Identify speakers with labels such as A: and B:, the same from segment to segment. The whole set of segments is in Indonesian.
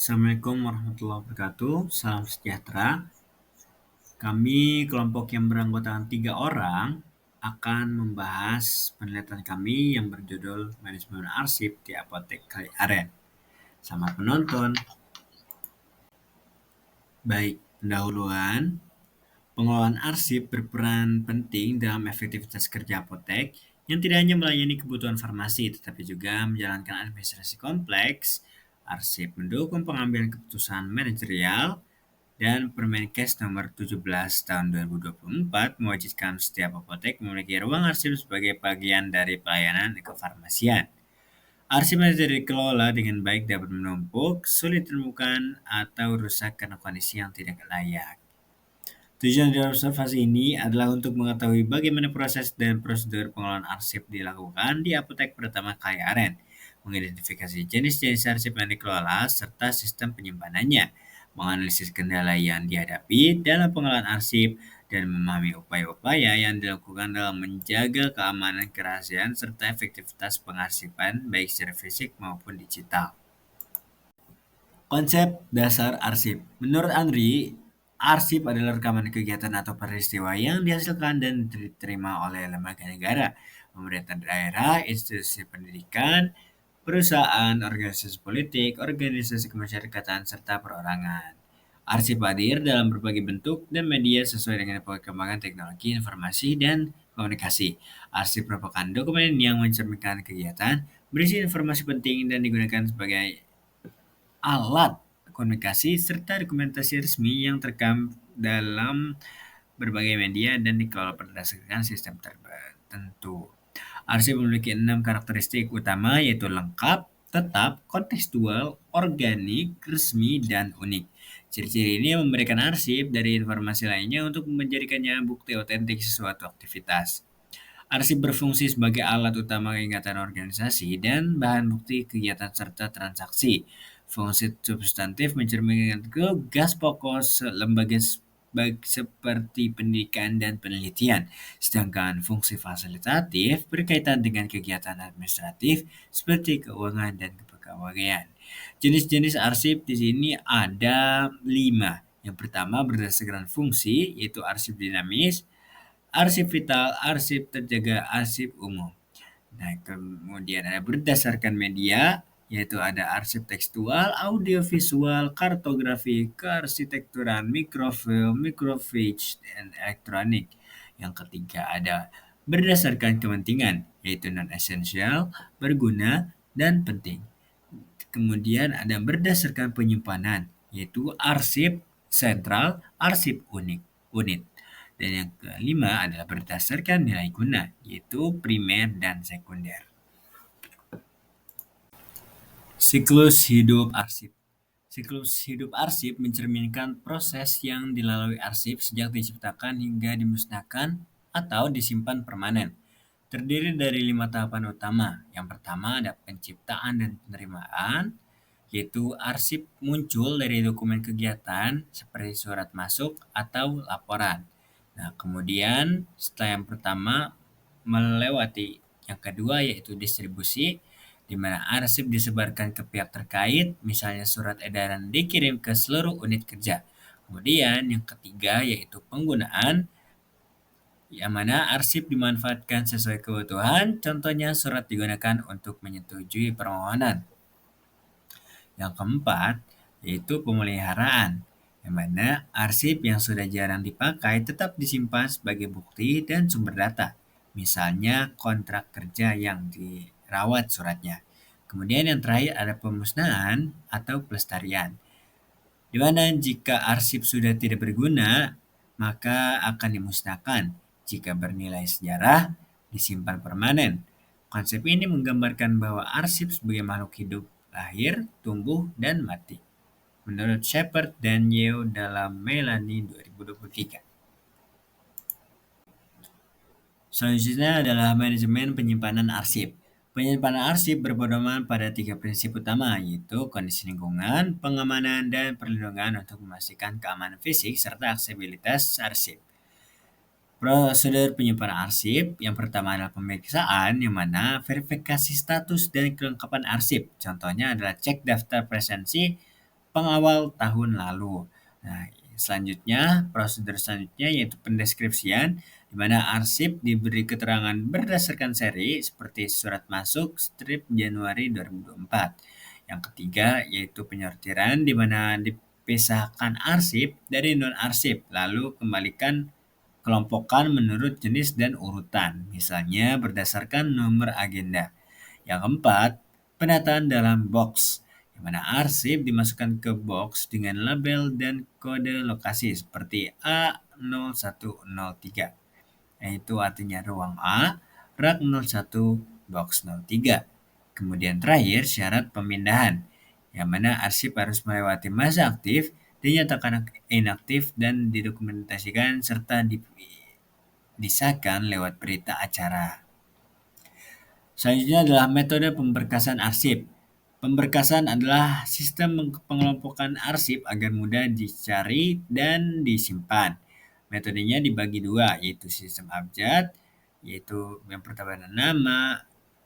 A: Assalamualaikum warahmatullahi wabarakatuh. Salam sejahtera. Kami kelompok yang beranggotakan 3 orang akan membahas penelitian kami yang berjudul Manajemen Arsip di Apotek Kali Aren. Selamat menonton. Baik, pendahuluan. Pengelolaan arsip berperan penting dalam efektivitas kerja apotek yang tidak hanya melayani kebutuhan farmasi, tetapi juga menjalankan administrasi kompleks. Arsip mendukung pengambilan keputusan manajerial dan Permenkes nomor 17 tahun 2024 mewajibkan setiap apotek memiliki ruang arsip sebagai bagian dari pelayanan kefarmasian. Arsip yang tidak dikelola dengan baik dapat menumpuk, sulit ditemukan, atau rusak karena kondisi yang tidak layak. Tujuan dari observasi ini adalah untuk mengetahui bagaimana proses dan prosedur pengelolaan arsip dilakukan di apotek pertama Kali Aren, mengidentifikasi jenis-jenis arsip yang dikelola serta sistem penyimpanannya, menganalisis kendala yang dihadapi dalam pengelolaan arsip, dan memahami upaya-upaya yang dilakukan dalam menjaga keamanan kerahasiaan serta efektivitas pengarsipan baik secara fisik maupun digital. Konsep dasar arsip. Menurut Andri, arsip adalah rekaman kegiatan atau peristiwa yang dihasilkan dan diterima oleh lembaga negara, pemerintah daerah, institusi pendidikan, perusahaan, organisasi politik, organisasi kemasyarakatan, serta perorangan. Arsip hadir dalam berbagai bentuk dan media sesuai dengan perkembangan teknologi informasi dan komunikasi. Arsip merupakan dokumen yang mencerminkan kegiatan, berisi informasi penting dan digunakan sebagai alat komunikasi serta dokumentasi resmi yang terekam dalam berbagai media dan dikelola berdasarkan sistem tertentu. Arsip memiliki 6 karakteristik utama yaitu lengkap, tetap, kontekstual, organik, resmi, dan unik. Ciri-ciri ini memberikan arsip dari informasi lainnya untuk menjadikannya bukti otentik sesuatu aktivitas. Arsip berfungsi sebagai alat utama ingatan organisasi dan bahan bukti kegiatan serta transaksi. Fungsi substantif mencerminkan tugas pokok lembaga seperti pendidikan dan penelitian, sedangkan fungsi fasilitatif berkaitan dengan kegiatan administratif seperti keuangan dan kepegawaian. Jenis-jenis arsip di sini ada 5. Yang pertama berdasarkan fungsi, yaitu arsip dinamis, arsip vital, arsip terjaga, arsip umum. Nah, kemudian ada berdasarkan media, yaitu ada arsip tekstual, audiovisual, kartografi, kearsitekturan, mikrofilm, microfiche, dan elektronik. Yang ketiga ada berdasarkan kepentingan, yaitu non-esensial, berguna, dan penting. Kemudian ada berdasarkan penyimpanan, yaitu arsip sentral, arsip unit. Dan yang kelima adalah berdasarkan nilai guna, yaitu primer dan sekunder. Siklus hidup arsip. Siklus hidup arsip mencerminkan proses yang dilalui arsip sejak diciptakan hingga dimusnahkan atau disimpan permanen. Terdiri dari 5 tahapan utama. Yang pertama ada penciptaan dan penerimaan, yaitu arsip muncul dari dokumen kegiatan seperti surat masuk atau laporan. Nah, kemudian setelah yang pertama melewati yang kedua yaitu distribusi, di mana arsip disebarkan ke pihak terkait, misalnya surat edaran dikirim ke seluruh unit kerja. Kemudian yang ketiga yaitu penggunaan, yang mana arsip dimanfaatkan sesuai kebutuhan, contohnya surat digunakan untuk menyetujui permohonan. Yang keempat, yaitu pemeliharaan, yang mana arsip yang sudah jarang dipakai tetap disimpan sebagai bukti dan sumber data, misalnya kontrak kerja yang dirawat suratnya. Kemudian yang terakhir ada pemusnahan atau pelestarian, di mana jika arsip sudah tidak berguna, maka akan dimusnahkan. Jika bernilai sejarah, disimpan permanen. Konsep ini menggambarkan bahwa arsip sebagai makhluk hidup lahir, tumbuh, dan mati. Menurut Shepard dan Yeo dalam Melanie 2023. Selanjutnya adalah manajemen penyimpanan arsip. Penyimpanan arsip berpedoman pada 3 prinsip utama, yaitu kondisi lingkungan, pengamanan, dan perlindungan untuk memastikan keamanan fisik serta aksesibilitas arsip. Prosedur penyimpanan arsip yang pertama adalah pemeriksaan, yang mana verifikasi status dan kelengkapan arsip. Contohnya adalah cek daftar presensi, pengawal tahun lalu. Nah, selanjutnya, prosedur selanjutnya yaitu pendeskripsian, di mana arsip diberi keterangan berdasarkan seri seperti surat masuk strip Januari 2024. Yang ketiga yaitu penyortiran, di mana dipisahkan arsip dari non-arsip, lalu kembalikan kelompokkan menurut jenis dan urutan, misalnya berdasarkan nomor agenda. Yang keempat, penataan dalam box, di mana arsip dimasukkan ke box dengan label dan kode lokasi seperti A0103, yaitu artinya ruang A, rak 01, box 03. Kemudian terakhir, syarat pemindahan, yang mana arsip harus melewati masa aktif, dinyatakan inaktif, dan didokumentasikan serta disahkan lewat berita acara. Selanjutnya adalah metode pemberkasan arsip. Pemberkasan adalah sistem pengelompokan arsip agar mudah dicari dan disimpan. Metodenya dibagi dua, yaitu sistem abjad, yaitu yang pertama ada nama,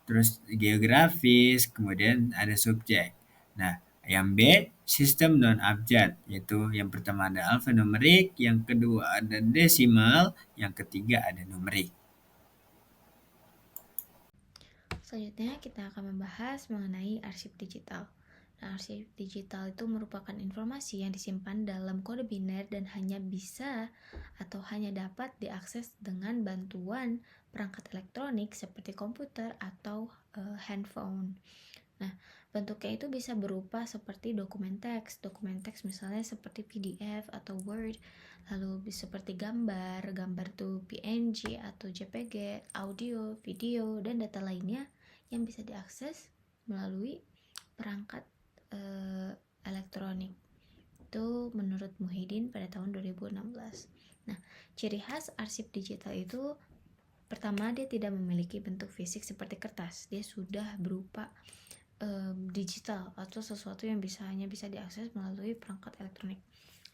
A: terus geografis, kemudian ada subjek. Nah, yang B, sistem non-abjad, yaitu yang pertama ada alfanumerik, yang kedua ada desimal, yang ketiga ada numerik.
B: Selanjutnya kita akan membahas mengenai arsip digital. Nah, arsip digital itu merupakan informasi yang disimpan dalam kode biner dan hanya bisa atau hanya dapat diakses dengan bantuan perangkat elektronik seperti komputer atau handphone. Nah, bentuknya itu bisa berupa seperti dokumen teks misalnya seperti PDF atau Word, lalu seperti gambar tuh PNG atau JPG, audio, video, dan data lainnya yang bisa diakses melalui perangkat elektronik. Itu menurut Muhyiddin pada tahun 2016. Nah, ciri khas arsip digital itu pertama, dia tidak memiliki bentuk fisik seperti kertas. Dia sudah berupa digital atau sesuatu yang hanya bisa diakses melalui perangkat elektronik.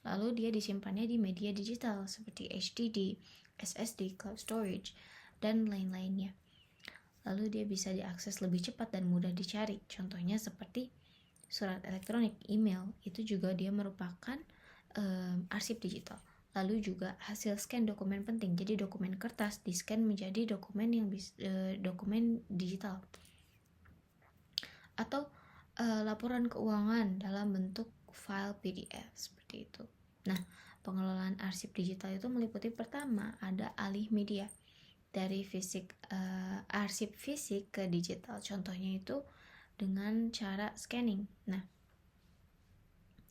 B: Lalu dia disimpannya di media digital seperti HDD, SSD, cloud storage, dan lain-lainnya. Lalu dia bisa diakses lebih cepat dan mudah dicari. Contohnya seperti surat elektronik, email, itu juga dia merupakan arsip digital. Lalu juga hasil scan dokumen penting. Jadi dokumen kertas di-scan menjadi dokumen yang dokumen digital. Atau laporan keuangan dalam bentuk file PDF seperti itu. Nah, pengelolaan arsip digital itu meliputi pertama ada alih media dari arsip fisik ke digital. Contohnya itu dengan cara scanning. Nah,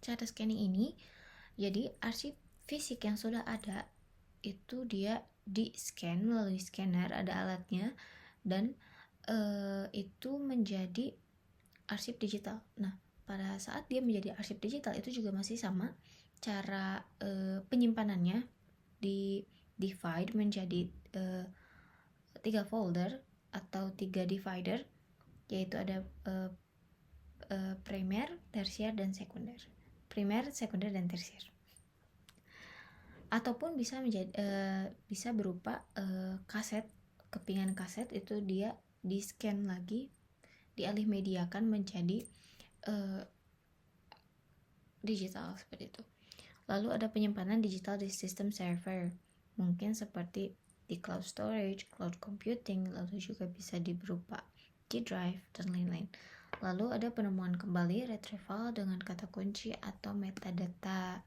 B: cara scanning ini jadi arsip fisik yang sudah ada itu dia di-scan melalui scanner, ada alatnya, dan itu menjadi arsip digital. Nah, pada saat dia menjadi arsip digital itu juga masih sama cara penyimpanannya, di divide menjadi 3 folder atau 3 divider, yaitu ada primer, tersier, dan sekunder. Primer, sekunder, dan tersier. Ataupun bisa berupa kaset, kepingan kaset itu dia di scan lagi, dialih mediakan menjadi digital seperti itu. Lalu ada penyimpanan digital di sistem server, mungkin seperti di cloud storage, cloud computing, lalu juga bisa berupa G-Drive dan lain-lain. Lalu ada penemuan kembali, retrieval dengan kata kunci atau metadata,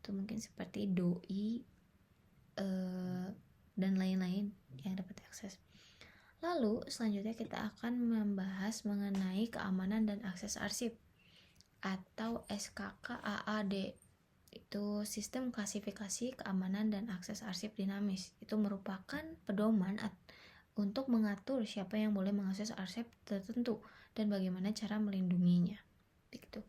B: itu mungkin seperti doi dan lain-lain yang dapat diakses. Lalu selanjutnya kita akan membahas mengenai keamanan dan akses arsip atau SKKAAD. Itu sistem klasifikasi keamanan dan akses arsip dinamis. Itu merupakan pedoman untuk mengatur siapa yang boleh mengakses arsip tertentu dan bagaimana cara melindunginya. Begitu.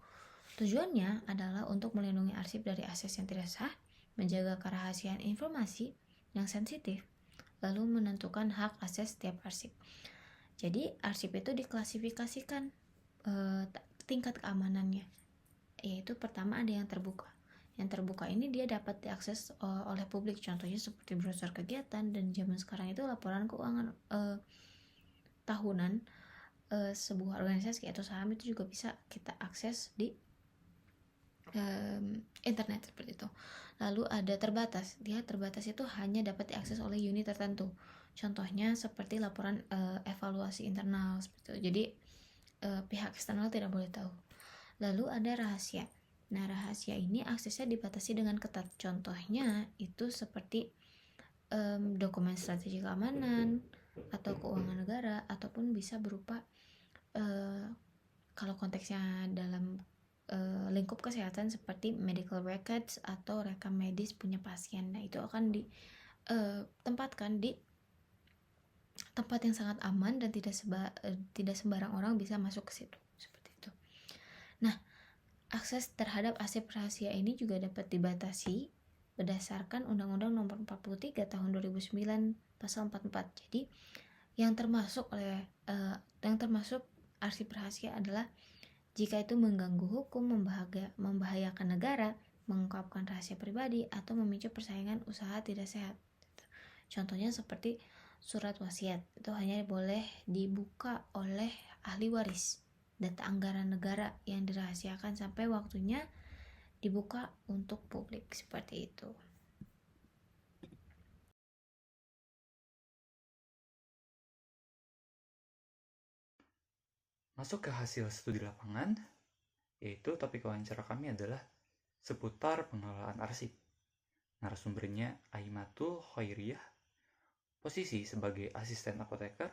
B: Tujuannya adalah untuk melindungi arsip dari akses yang tidak sah, menjaga kerahasiaan informasi yang sensitif, lalu menentukan hak akses setiap arsip. Jadi arsip itu diklasifikasikan tingkat keamanannya, yaitu pertama ada yang terbuka. Yang terbuka ini dia dapat diakses oleh publik, contohnya seperti browser kegiatan, dan zaman sekarang itu laporan keuangan tahunan sebuah organisasi atau saham itu juga bisa kita akses di internet seperti itu. Lalu ada terbatas. Dia terbatas itu hanya dapat diakses oleh unit tertentu. Contohnya seperti laporan evaluasi internal seperti itu. Jadi pihak eksternal tidak boleh tahu. Lalu ada rahasia. Nah, rahasia ini aksesnya dibatasi dengan ketat. Contohnya itu seperti dokumen strategi keamanan atau keuangan negara, ataupun bisa berupa kalau konteksnya dalam lingkup kesehatan seperti medical records atau rekam medis punya pasien. Nah, itu akan ditempatkan di tempat yang sangat aman dan tidak sembarang orang bisa masuk ke situ. Seperti itu. Nah, akses terhadap arsip rahasia ini juga dapat dibatasi berdasarkan Undang-Undang Nomor 43 Tahun 2009 Pasal 44. Jadi, yang termasuk arsip rahasia adalah jika itu mengganggu hukum, membahayakan negara, mengungkapkan rahasia pribadi, atau memicu persaingan usaha tidak sehat. Contohnya seperti surat wasiat, itu hanya boleh dibuka oleh ahli waris. Data anggaran negara yang dirahasiakan sampai waktunya dibuka untuk publik, seperti itu.
C: Masuk ke hasil studi lapangan, yaitu topik wawancara kami adalah seputar pengelolaan arsip. Narasumbernya Aimatul Khairiyah, posisi sebagai asisten apoteker,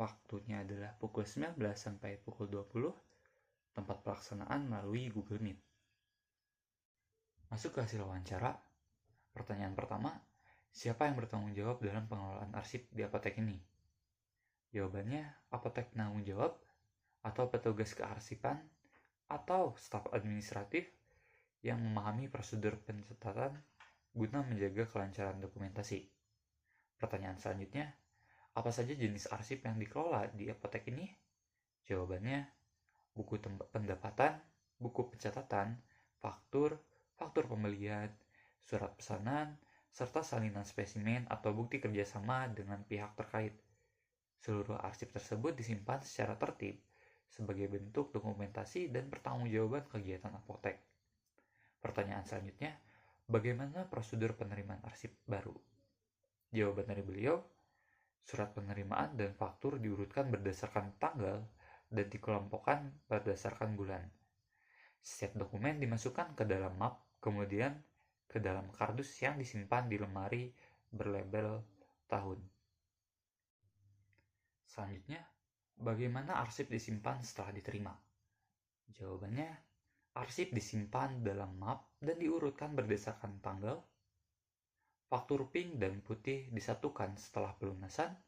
C: waktunya adalah pukul 19 sampai pukul 20, tempat pelaksanaan melalui Google Meet. Masuk ke hasil wawancara, pertanyaan pertama, siapa yang bertanggung jawab dalam pengelolaan arsip di apotek ini? Jawabannya, apotek penanggung jawab, atau petugas kearsipan, atau staf administratif yang memahami prosedur pencatatan guna menjaga kelancaran dokumentasi. Pertanyaan selanjutnya, apa saja jenis arsip yang dikelola di apotek ini? Jawabannya, buku pendapatan, buku pencatatan, faktur pembelian, surat pesanan, serta salinan spesimen atau bukti kerjasama dengan pihak terkait. Seluruh arsip tersebut disimpan secara tertib sebagai bentuk dokumentasi dan pertanggungjawaban kegiatan apotek. Pertanyaan selanjutnya, bagaimana prosedur penerimaan arsip baru? Jawaban dari beliau, surat penerimaan dan faktur diurutkan berdasarkan tanggal dan dikelompokkan berdasarkan bulan. Setiap dokumen dimasukkan ke dalam map, kemudian ke dalam kardus yang disimpan di lemari berlabel tahun. Selanjutnya, bagaimana arsip disimpan setelah diterima? Jawabannya, arsip disimpan dalam map dan diurutkan berdasarkan tanggal. Faktur pink dan putih disatukan setelah pelunasan,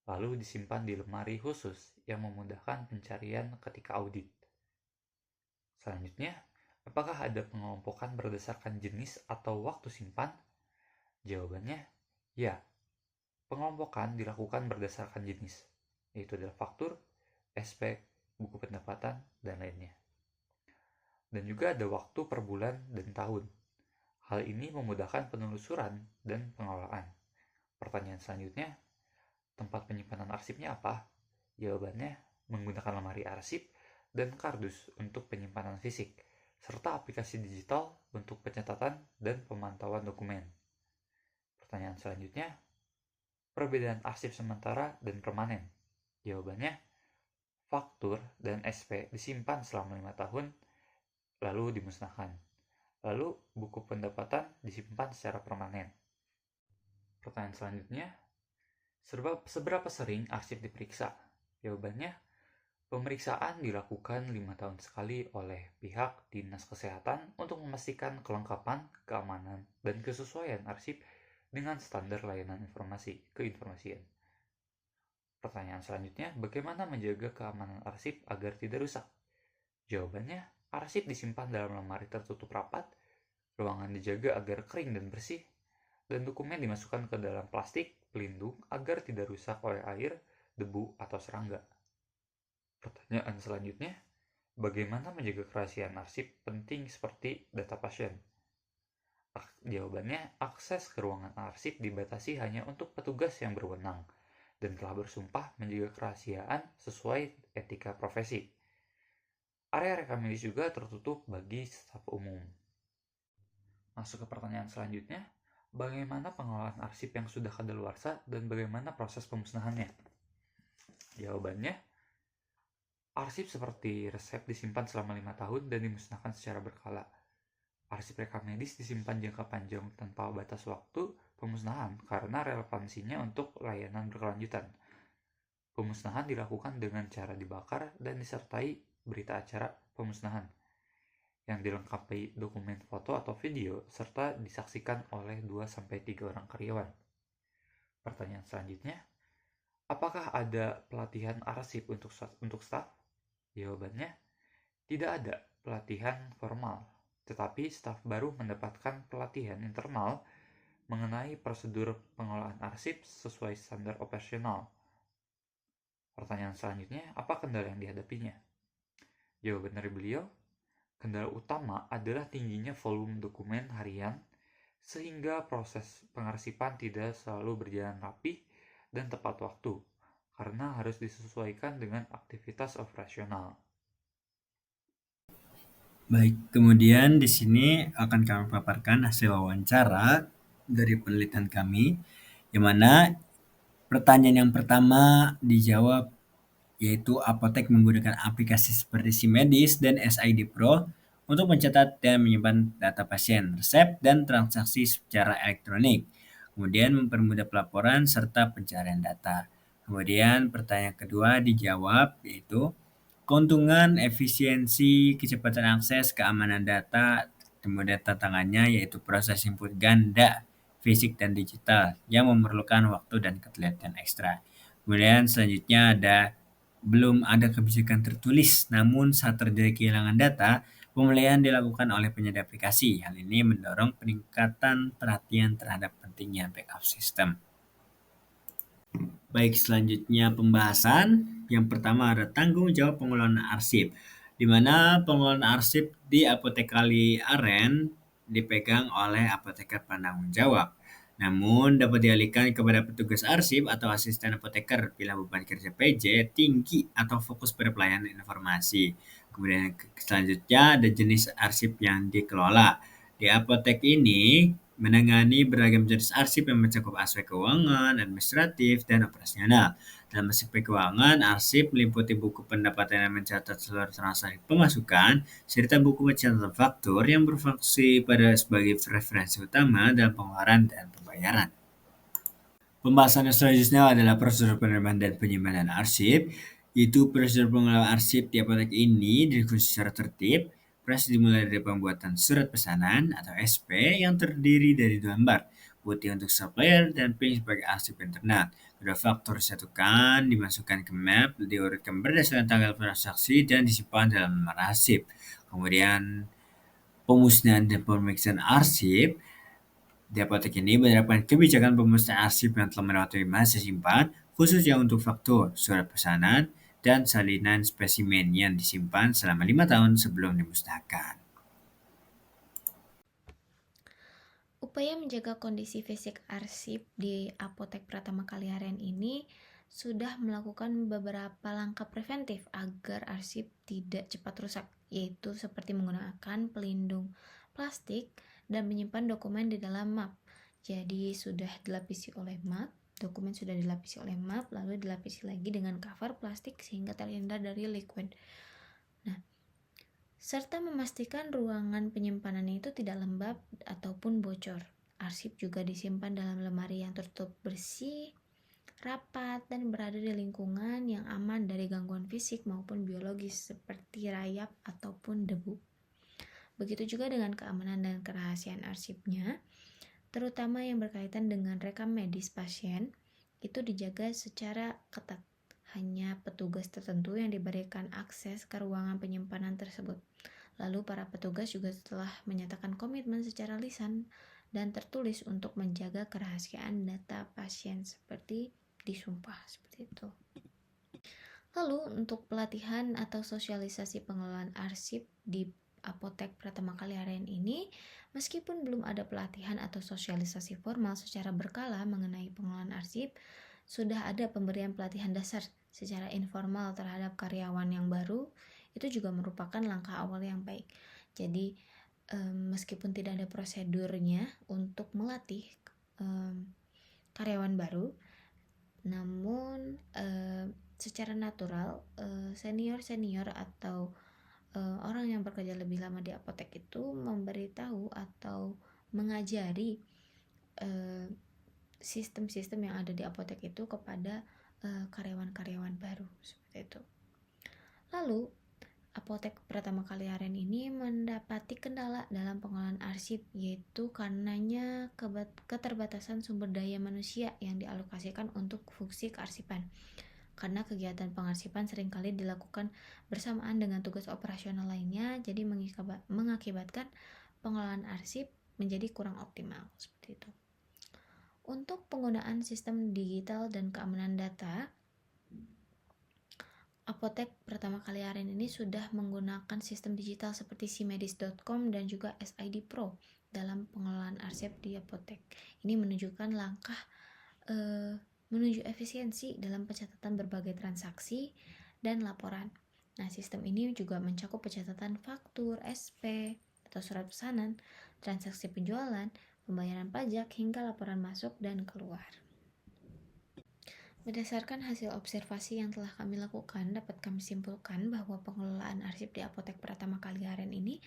C: lalu disimpan di lemari khusus yang memudahkan pencarian ketika audit. Selanjutnya, apakah ada pengelompokan berdasarkan jenis atau waktu simpan? Jawabannya, ya. Pengelompokan dilakukan berdasarkan jenis, yaitu adalah faktur, SP, buku pendapatan, dan lainnya. Dan juga ada waktu per bulan dan tahun. Hal ini memudahkan penelusuran dan pengelolaan. Pertanyaan selanjutnya, tempat penyimpanan arsipnya apa? Jawabannya, menggunakan lemari arsip dan kardus untuk penyimpanan fisik, serta aplikasi digital untuk pencatatan dan pemantauan dokumen. Pertanyaan selanjutnya, perbedaan arsip sementara dan permanen. Jawabannya, faktur dan SP disimpan selama 5 tahun, lalu dimusnahkan. Lalu, buku pendapatan disimpan secara permanen. Pertanyaan selanjutnya, seberapa sering arsip diperiksa? Jawabannya, pemeriksaan dilakukan 5 tahun sekali oleh pihak Dinas Kesehatan untuk memastikan kelengkapan, keamanan, dan kesesuaian arsip dengan standar layanan informasi keinformasian. Pertanyaan selanjutnya, bagaimana menjaga keamanan arsip agar tidak rusak? Jawabannya, arsip disimpan dalam lemari tertutup rapat, ruangan dijaga agar kering dan bersih, dan dokumen dimasukkan ke dalam plastik pelindung agar tidak rusak oleh air, debu, atau serangga. Pertanyaan selanjutnya, bagaimana menjaga kerahasiaan arsip penting seperti data pasien? Jawabannya, akses ke ruangan arsip dibatasi hanya untuk petugas yang berwenang dan telah bersumpah menjaga kerahasiaan sesuai etika profesi. Area rekam medis juga tertutup bagi staf umum. Masuk ke pertanyaan selanjutnya, bagaimana pengelolaan arsip yang sudah kadaluarsa dan bagaimana proses pemusnahannya? Jawabannya, arsip seperti resep disimpan selama 5 tahun dan dimusnahkan secara berkala. Arsip rekam medis disimpan jangka panjang tanpa batas waktu pemusnahan karena relevansinya untuk layanan berkelanjutan. Pemusnahan dilakukan dengan cara dibakar dan disertai berita acara pemusnahan yang dilengkapi dokumen foto atau video serta disaksikan oleh 2-3 orang karyawan. Pertanyaan selanjutnya, apakah ada pelatihan arsip untuk staf? Jawabannya, tidak ada pelatihan formal, tetapi staf baru mendapatkan pelatihan internal mengenai prosedur pengelolaan arsip sesuai standar operasional. Pertanyaan selanjutnya, apa kendala yang dihadapinya? Jawaban dari beliau, kendala utama adalah tingginya volume dokumen harian sehingga proses pengarsipan tidak selalu berjalan rapi dan tepat waktu karena harus disesuaikan dengan aktivitas operasional.
A: Baik, kemudian di sini akan kami paparkan hasil wawancara dari penelitian kami, yang mana pertanyaan yang pertama dijawab yaitu apotek menggunakan aplikasi seperti SIMedis dan SID Pro untuk mencatat dan menyimpan data pasien, resep, dan transaksi secara elektronik. Kemudian mempermudah pelaporan serta pencarian data. Kemudian pertanyaan kedua dijawab yaitu keuntungan, efisiensi, kecepatan akses, keamanan data, kemudian tantangannya yaitu proses input ganda, fisik dan digital yang memerlukan waktu dan ketelitian ekstra. Kemudian selanjutnya belum ada kebijakan tertulis, namun saat terjadi kehilangan data, pemulihan dilakukan oleh penyedia aplikasi. Hal ini mendorong peningkatan perhatian terhadap pentingnya backup system. Baik, selanjutnya pembahasan. Yang pertama ada tanggung jawab pengelolaan arsip, di mana pengelolaan arsip di Apotekali Aren dipegang oleh apoteker penanggung jawab. Namun dapat dialihkan kepada petugas arsip atau asisten apoteker bila beban kerja PJ tinggi atau fokus pada pelayanan informasi. Kemudian selanjutnya ada jenis arsip yang dikelola. Di apotek ini menangani beragam jenis arsip yang mencakup aspek keuangan, administratif, dan operasional. Dalam aspek keuangan, arsip meliputi buku pendapatan yang mencatat seluruh transaksi pemasukan, serta buku pencatatan faktur yang berfungsi sebagai referensi utama dalam pengeluaran dan pembayaran. Pembahasan selanjutnya adalah prosedur penerimaan dan penyimpanan arsip. Itu prosedur pengelolaan arsip di apotek ini dilakukan secara tertib. Proses dimulai dari pembuatan surat pesanan atau SP yang terdiri dari 2 lembar, putih untuk supplier dan pink sebagai arsip internal. Kedua faktur disatukan, dimasukkan ke map, diurutkan berdasarkan tanggal transaksi dan disimpan dalam lembar arsip. Kemudian pemusnahan dan pemeriksaan arsip. Di apotek ini menerapkan kebijakan pemusnahan arsip yang telah melewati masa simpan, khususnya untuk faktur, surat pesanan, dan salinan spesimen yang disimpan selama 5 tahun sebelum dimusnahkan.
B: Upaya menjaga kondisi fisik arsip di Apotek Pratama Kaliaren ini sudah melakukan beberapa langkah preventif agar arsip tidak cepat rusak, yaitu seperti menggunakan pelindung plastik dan menyimpan dokumen di dalam map. Jadi sudah dilapisi oleh map, dokumen sudah dilapisi oleh map, lalu dilapisi lagi dengan cover plastik sehingga terhindar dari liquid. Nah, serta memastikan ruangan penyimpanannya itu tidak lembab ataupun bocor. Arsip juga disimpan dalam lemari yang tertutup bersih, rapat, dan berada di lingkungan yang aman dari gangguan fisik maupun biologis seperti rayap ataupun debu. Begitu juga dengan keamanan dan kerahasiaan arsipnya, terutama yang berkaitan dengan rekam medis pasien, itu dijaga secara ketat. Hanya petugas tertentu yang diberikan akses ke ruangan penyimpanan tersebut. Lalu para petugas juga telah menyatakan komitmen secara lisan dan tertulis untuk menjaga kerahasiaan data pasien seperti disumpah seperti itu. Lalu untuk pelatihan atau sosialisasi pengelolaan arsip di Apotek Pratama Kaliaren ini, meskipun belum ada pelatihan atau sosialisasi formal secara berkala mengenai pengelolaan arsip, sudah ada pemberian pelatihan dasar secara informal terhadap karyawan yang baru itu juga merupakan langkah awal yang baik. Jadi meskipun tidak ada prosedurnya untuk melatih karyawan baru, namun secara natural senior atau orang yang bekerja lebih lama di apotek itu memberitahu atau mengajari sistem-sistem yang ada di apotek itu kepada karyawan-karyawan baru seperti itu. Lalu apotek Pratama Kaliaren ini mendapati kendala dalam pengelolaan arsip, yaitu karenanya keterbatasan sumber daya manusia yang dialokasikan untuk fungsi kearsipan. Karena kegiatan pengarsipan seringkali dilakukan bersamaan dengan tugas operasional lainnya, jadi mengakibatkan pengelolaan arsip menjadi kurang optimal seperti itu. Untuk penggunaan sistem digital dan keamanan data, apotek Pratama Kaliaren ini sudah menggunakan sistem digital seperti simedis.com dan juga SID Pro dalam pengelolaan arsip di apotek. Ini menunjukkan langkah menuju efisiensi dalam pencatatan berbagai transaksi dan laporan. Nah, sistem ini juga mencakup pencatatan faktur, SP, atau surat pesanan, transaksi penjualan, pembayaran pajak, hingga laporan masuk dan keluar. Berdasarkan hasil observasi yang telah kami lakukan, dapat kami simpulkan bahwa pengelolaan arsip di apotek Pratama Kaliaren ini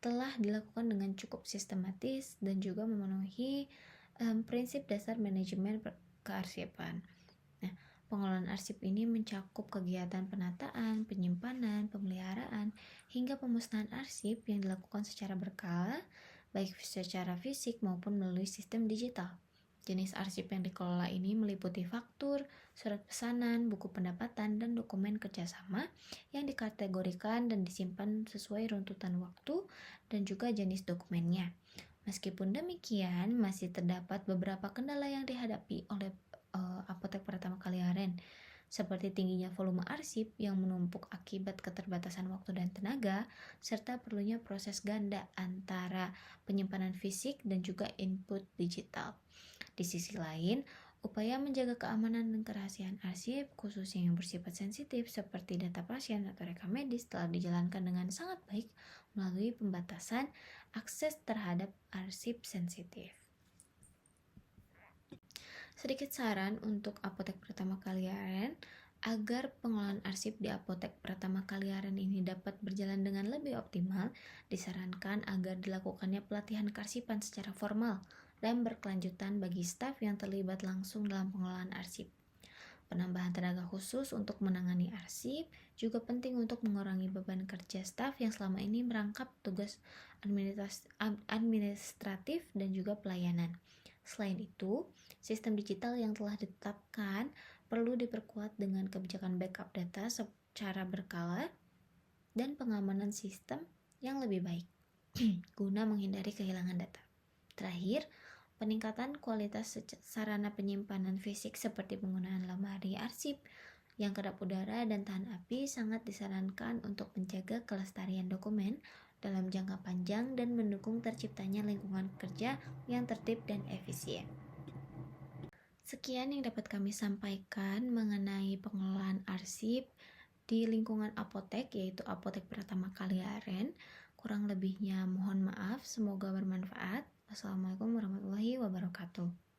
B: telah dilakukan dengan cukup sistematis dan juga memenuhi prinsip dasar manajemen kearsipan. Nah, pengelolaan arsip ini mencakup kegiatan penataan, penyimpanan, pemeliharaan, hingga pemusnahan arsip yang dilakukan secara berkala, baik secara fisik maupun melalui sistem digital. Jenis arsip yang dikelola ini meliputi faktur, surat pesanan, buku pendapatan, dan dokumen kerjasama yang dikategorikan dan disimpan sesuai runtutan waktu dan juga jenis dokumennya. Meskipun demikian, masih terdapat beberapa kendala yang dihadapi oleh apotek Pratama Kaliaren, seperti tingginya volume arsip yang menumpuk akibat keterbatasan waktu dan tenaga, serta perlunya proses ganda antara penyimpanan fisik dan juga input digital. Di sisi lain, upaya menjaga keamanan dan kerahasiaan arsip, khususnya yang bersifat sensitif seperti data pasien atau rekam medis, telah dijalankan dengan sangat baik melalui pembatasan akses terhadap arsip sensitif. Sedikit saran untuk apotek Pratama Kaliaren, agar pengelolaan arsip di apotek Pratama Kaliaren ini dapat berjalan dengan lebih optimal, disarankan agar dilakukannya pelatihan kearsipan secara formal dan berkelanjutan bagi staf yang terlibat langsung dalam pengelolaan arsip. Penambahan tenaga khusus untuk menangani arsip juga penting untuk mengurangi beban kerja staf yang selama ini merangkap tugas administratif dan juga pelayanan. Selain itu, sistem digital yang telah ditetapkan perlu diperkuat dengan kebijakan backup data secara berkala dan pengamanan sistem yang lebih baik guna menghindari kehilangan data. Terakhir, peningkatan kualitas sarana penyimpanan fisik seperti penggunaan lemari arsip yang kedap udara dan tahan api sangat disarankan untuk menjaga kelestarian dokumen dalam jangka panjang dan mendukung terciptanya lingkungan kerja yang tertib dan efisien. Sekian yang dapat kami sampaikan mengenai pengelolaan arsip di lingkungan apotek, yaitu Apotek Pratama Kaliaren. Kurang lebihnya mohon maaf, semoga bermanfaat. Wassalamualaikum warahmatullahi wabarakatuh.